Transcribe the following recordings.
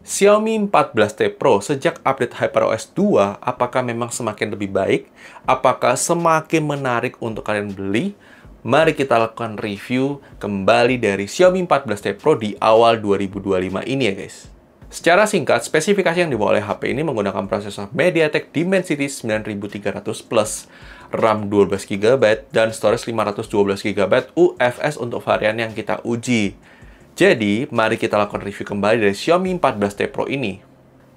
Xiaomi 14T Pro sejak update HyperOS 2, apakah memang semakin lebih baik? Apakah semakin menarik untuk kalian beli? Mari kita lakukan review kembali dari Xiaomi 14T Pro di awal 2025 ini ya guys. Secara singkat, spesifikasi yang dibawa oleh HP ini menggunakan prosesor MediaTek Dimensity 9300 Plus, RAM 12GB, dan storage 512GB UFS untuk varian yang kita uji. Jadi, mari kita lakukan review kembali dari Xiaomi 14T Pro ini.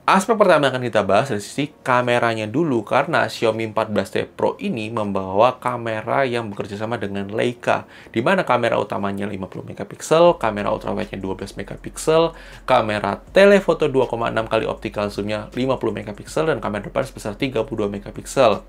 Aspek pertama yang akan kita bahas dari sisi kameranya dulu, karena Xiaomi 14T Pro ini membawa kamera yang bekerja sama dengan Leica, di mana kamera utamanya 50 megapiksel, kamera ultrawide-nya 12 megapiksel, kamera telefoto 2,6 kali optical zoom-nya 50 megapiksel, dan kamera depan sebesar 32 megapiksel.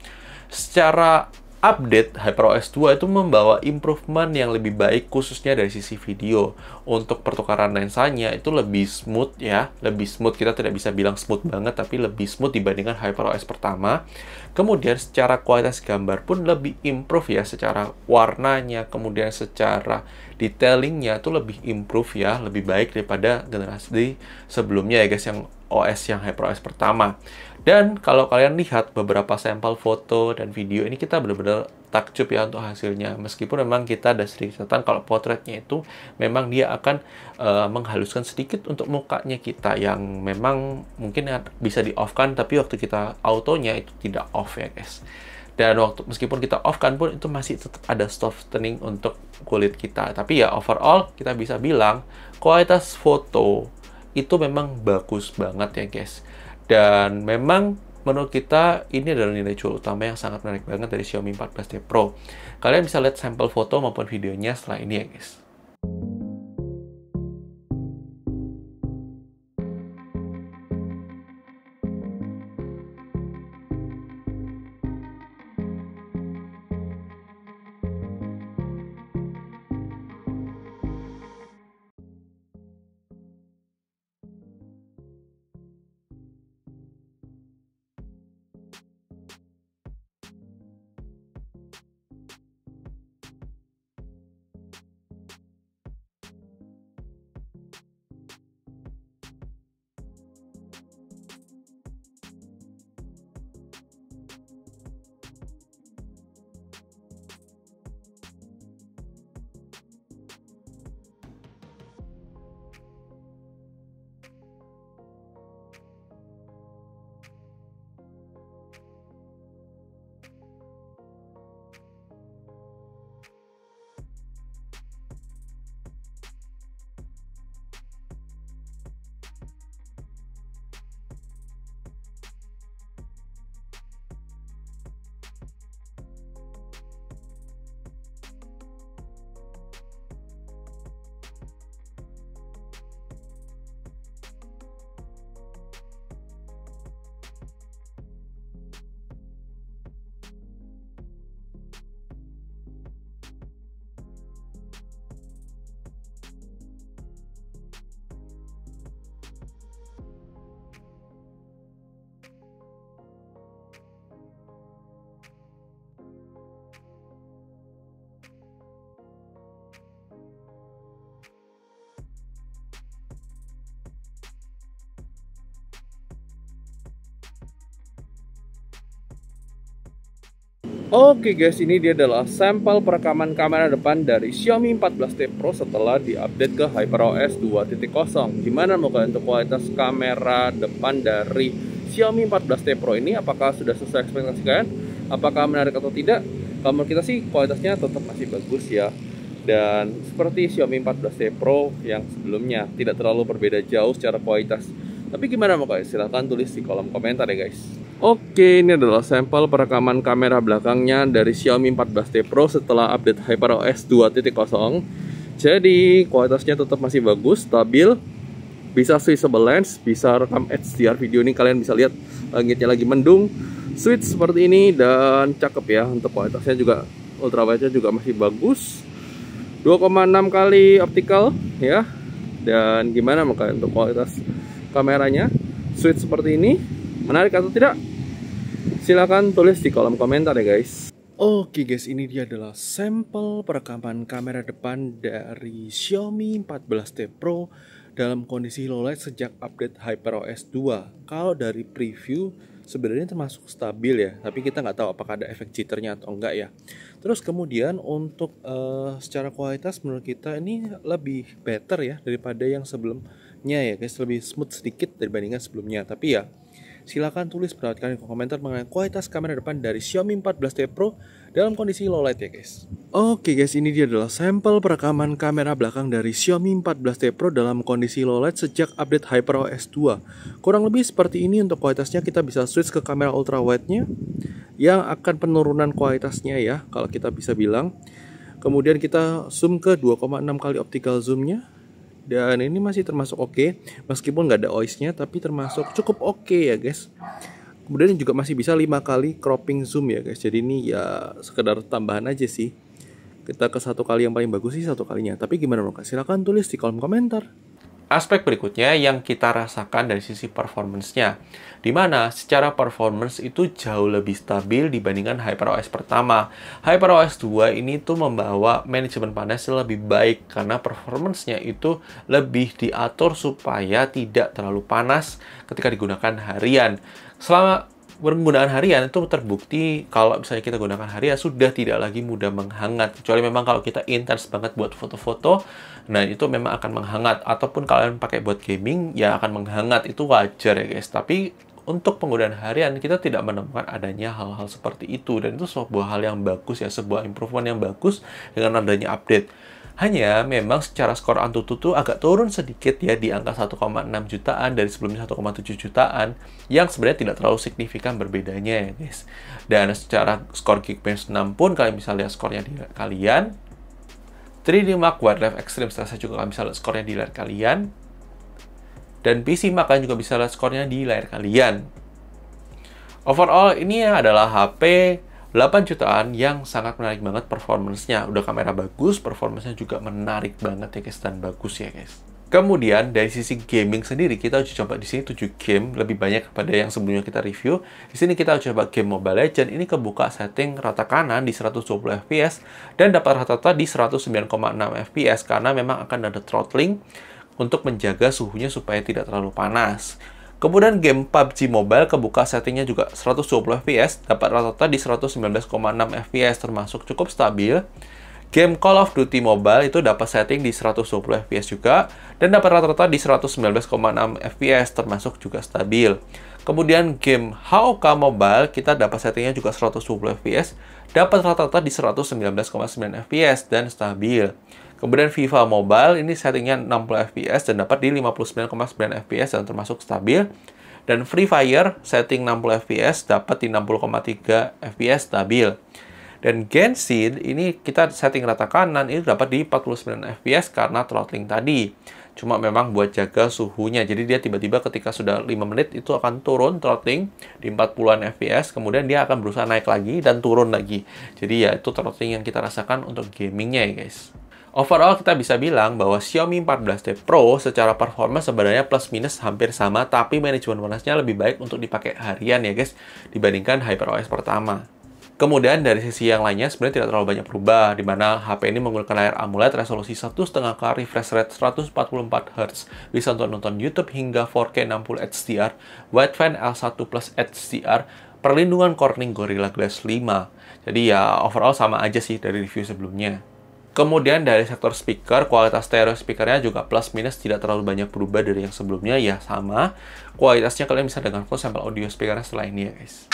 Secara update HyperOS 2 itu membawa improvement yang lebih baik khususnya dari sisi video. Untuk pertukaran lensanya itu lebih smooth ya, lebih smooth. Kita tidak bisa bilang smooth banget, tapi lebih smooth dibandingkan HyperOS pertama. Kemudian secara kualitas gambar pun lebih improve ya, secara warnanya, kemudian secara detailingnya itu lebih improve ya, lebih baik daripada generasi sebelumnya ya guys, yang OS yang HyperOS pertama. Dan kalau kalian lihat beberapa sampel foto dan video ini, kita benar-benar takjub ya untuk hasilnya. Meskipun memang kita ada sedikit catatan kalau potretnya itu memang dia akan menghaluskan sedikit untuk mukanya kita, yang memang mungkin bisa di-off-kan, tapi waktu kita autonya itu tidak off ya guys. Dan meskipun kita off-kan pun itu masih tetap ada softening untuk kulit kita. Tapi ya overall kita bisa bilang kualitas foto itu memang bagus banget ya guys. Dan memang menurut kita ini adalah nilai jual utama yang sangat menarik banget dari Xiaomi 14T Pro. Kalian bisa lihat sampel foto maupun videonya setelah ini ya guys. Oke guys, ini dia adalah sampel perekaman kamera depan dari Xiaomi 14T Pro setelah diupdate ke HyperOS 2.0. Gimana mau kalian untuk kualitas kamera depan dari Xiaomi 14T Pro ini? Apakah sudah sesuai ekspektasi kalian? Apakah menarik atau tidak? Kalau menurut kita sih kualitasnya tetap masih bagus ya. Dan seperti Xiaomi 14T Pro yang sebelumnya, tidak terlalu berbeda jauh secara kualitas. Tapi gimana mau kalian? Silahkan tulis di kolom komentar ya guys. Oke, ini adalah sampel perekaman kamera belakangnya dari Xiaomi 14T Pro setelah update HyperOS 2.0. Jadi kualitasnya tetap masih bagus, stabil, bisa switchable lens, bisa rekam HDR video. Ini kalian bisa lihat langitnya lagi mendung, switch seperti ini, dan cakep ya. Untuk kualitasnya juga, ultrawide-nya juga masih bagus, 2,6 kali optical ya. Dan gimana makanya untuk kualitas kameranya, switch seperti ini, menarik atau tidak? Silahkan tulis di kolom komentar ya guys. Oke guys, ini dia adalah sampel perekaman kamera depan dari Xiaomi 14T Pro dalam kondisi low light sejak update HyperOS 2. Kalau dari preview sebenarnya termasuk stabil ya, tapi kita nggak tahu apakah ada efek jitternya atau enggak ya. Terus kemudian untuk secara kualitas menurut kita ini lebih better ya daripada yang sebelumnya ya guys, lebih smooth sedikit dibandingkan sebelumnya. Tapi ya silakan tulis pendapat kalian di komentar mengenai kualitas kamera depan dari Xiaomi 14T Pro dalam kondisi low light ya guys. Oke guys, ini dia adalah sampel perekaman kamera belakang dari Xiaomi 14T Pro dalam kondisi low light sejak update HyperOS 2. Kurang lebih seperti ini untuk kualitasnya. Kita bisa switch ke kamera ultra wide-nya yang akan penurunan kualitasnya ya kalau kita bisa bilang. Kemudian kita zoom ke 2,6 kali optical zoom-nya. Dan ini masih termasuk oke, meskipun nggak ada OIS-nya, tapi termasuk cukup oke ya guys. Kemudian juga masih bisa 5 kali cropping zoom ya guys. Jadi ini ya sekedar tambahan aja sih. Kita ke 1 kali yang paling bagus sih 1 kalinya. Tapi gimana dong? Silahkan tulis di kolom komentar. Aspek berikutnya yang kita rasakan dari sisi performance-nya, di mana secara performance itu jauh lebih stabil dibandingkan HyperOS pertama. HyperOS 2 ini tuh membawa manajemen panas lebih baik karena performance-nya itu lebih diatur supaya tidak terlalu panas ketika digunakan harian. Selama penggunaan harian itu terbukti kalau misalnya kita gunakan harian sudah tidak lagi mudah menghangat, kecuali memang kalau kita intens banget buat foto-foto, nah itu memang akan menghangat. Ataupun kalian pakai buat gaming ya akan menghangat, itu wajar ya guys. Tapi untuk penggunaan harian kita tidak menemukan adanya hal-hal seperti itu, dan itu sebuah hal yang bagus ya, sebuah improvement yang bagus dengan adanya update. Hanya memang secara skor Antutu agak turun sedikit ya di angka 1,6 jutaan dari sebelumnya 1,7 jutaan, yang sebenarnya tidak terlalu signifikan berbedanya ya guys. Dan secara skor Geekbench 6 pun kalian bisa lihat skornya di layar kalian. 3D Mark Wildlife Extreme saya juga kalian bisa lihat skornya di layar kalian. Dan PC Mark kalian juga bisa lihat skornya di layar kalian. Overall ini adalah HP 8 jutaan yang sangat menarik banget performance-nya. Udah kamera bagus, performance-nya juga menarik banget ya guys, dan bagus ya guys. Kemudian dari sisi gaming sendiri kita uji coba di sini 7 game, lebih banyak pada yang sebelumnya kita review. Di sini kita uji coba game Mobile Legends, ini kebuka setting rata kanan di 120 fps dan dapat rata-rata di 109,6 fps karena memang akan ada throttling untuk menjaga suhunya supaya tidak terlalu panas. Kemudian game PUBG Mobile kebuka settingnya juga 120 fps, dapat rata-rata di 119,6 fps, termasuk cukup stabil. Game Call of Duty Mobile itu dapat setting di 120 fps juga, dan dapat rata-rata di 119,6 fps, termasuk juga stabil. Kemudian game HOK Mobile kita dapat settingnya juga 120 fps, dapat rata-rata di 119,9 fps, dan stabil. Kemudian FIFA Mobile ini settingnya 60 fps dan dapat di 59,9 fps dan termasuk stabil. Dan Free Fire setting 60 fps dapat di 60,3 fps stabil. Dan Genshin ini kita setting rata kanan itu dapat di 49 fps karena throttling tadi. Cuma memang buat jaga suhunya. Jadi dia tiba-tiba ketika sudah 5 menit itu akan turun throttling di 40-an fps. Kemudian dia akan berusaha naik lagi dan turun lagi. Jadi ya itu throttling yang kita rasakan untuk gamingnya ya guys. Overall kita bisa bilang bahwa Xiaomi 14T Pro secara performa sebenarnya plus minus hampir sama, tapi manajemen panasnya lebih baik untuk dipakai harian ya guys dibandingkan HyperOS pertama. Kemudian dari sisi yang lainnya sebenarnya tidak terlalu banyak berubah, di mana HP ini menggunakan layar AMOLED resolusi 1,5K refresh rate 144Hz, bisa untuk nonton YouTube hingga 4K 60 HDR, Wideband L1 Plus HDR, perlindungan Corning Gorilla Glass 5. Jadi ya overall sama aja sih dari review sebelumnya. Kemudian dari sektor speaker, kualitas stereo speakernya juga plus minus tidak terlalu banyak berubah dari yang sebelumnya, ya sama. Kualitasnya kalian bisa dengar full sampel audio speakernya setelah ini ya guys.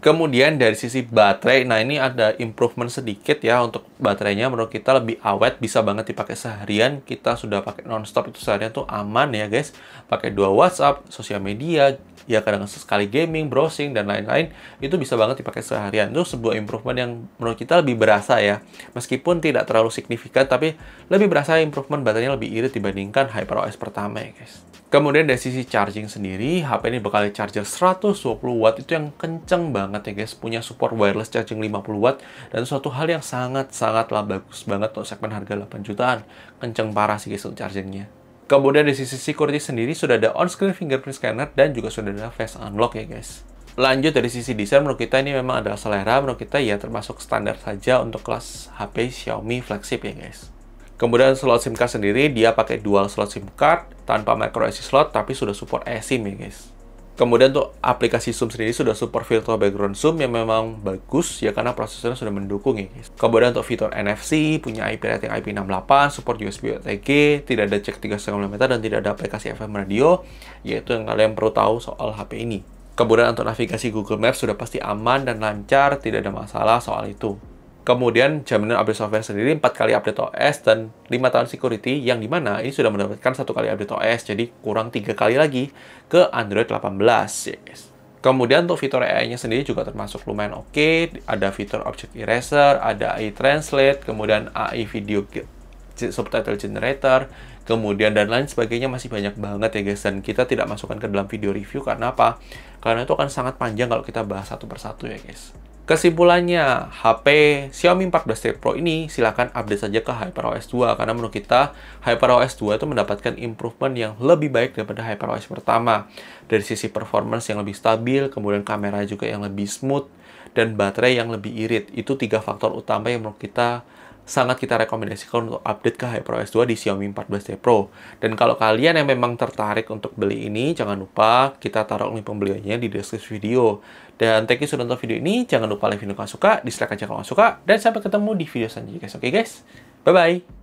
Kemudian dari sisi baterai, nah ini ada improvement sedikit ya untuk baterainya. Menurut kita lebih awet, bisa banget dipakai seharian. Kita sudah pakai nonstop itu seharian tuh aman ya guys. Pakai 2 WhatsApp, sosial media, ya kadang sekali gaming, browsing, dan lain-lain. Itu bisa banget dipakai seharian. Itu sebuah improvement yang menurut kita lebih berasa ya. Meskipun tidak terlalu signifikan, tapi lebih berasa improvement baterainya lebih irit dibandingkan HyperOS pertama ya guys. Kemudian dari sisi charging sendiri, HP ini bakal charger 120 watt, itu yang kenceng banget ya guys. Punya support wireless charging 50 watt, dan suatu hal yang sangat-sangatlah bagus banget untuk segmen harga 8 jutaan. Kenceng parah sih guys untuk chargingnya. Kemudian dari sisi security sendiri, sudah ada on-screen fingerprint scanner, dan juga sudah ada face unlock ya guys. Lanjut dari sisi desain, menurut kita ini memang adalah selera, menurut kita ya termasuk standar saja untuk kelas HP Xiaomi flagship ya guys. Kemudian slot SIM card sendiri, dia pakai dual slot SIM card, tanpa micro SD slot, tapi sudah support eSIM ya guys. Kemudian untuk aplikasi zoom sendiri sudah support virtual background zoom yang memang bagus ya karena prosesornya sudah mendukung ya guys. Kemudian untuk fitur NFC, punya IP rating IP68, support USB OTG, tidak ada jack 3,5 mm dan tidak ada aplikasi FM radio, yaitu yang kalian perlu tahu soal HP ini. Kemudian untuk navigasi Google Maps sudah pasti aman dan lancar, tidak ada masalah soal itu. Kemudian jaminan update software sendiri 4 kali update OS dan 5 tahun security, yang dimana ini sudah mendapatkan 1 kali update OS, jadi kurang 3 kali lagi ke Android 18 ya guys. Kemudian untuk fitur AI-nya sendiri juga termasuk lumayan oke. Ada fitur Object Eraser, ada AI Translate, kemudian AI Video Subtitle Generator, kemudian dan lain sebagainya, masih banyak banget ya guys. Dan kita tidak masukkan ke dalam video review, karena apa? Karena itu akan sangat panjang kalau kita bahas satu persatu ya guys. Kesimpulannya, HP Xiaomi 14T Pro ini silakan update saja ke HyperOS 2, karena menurut kita HyperOS 2 itu mendapatkan improvement yang lebih baik daripada HyperOS pertama. Dari sisi performance yang lebih stabil, kemudian kamera juga yang lebih smooth, dan baterai yang lebih irit. Itu 3 faktor utama yang menurut kita sangat kita rekomendasikan untuk update ke HyperOS 2 di Xiaomi 14T Pro. Dan kalau kalian yang memang tertarik untuk beli ini, jangan lupa kita taruh link pembeliannya di deskripsi video. Dan thank you sudah nonton video ini. Jangan lupa like video kalau suka, dislike aja kalau nggak suka, dan sampai ketemu di video selanjutnya guys. Oke guys, bye-bye!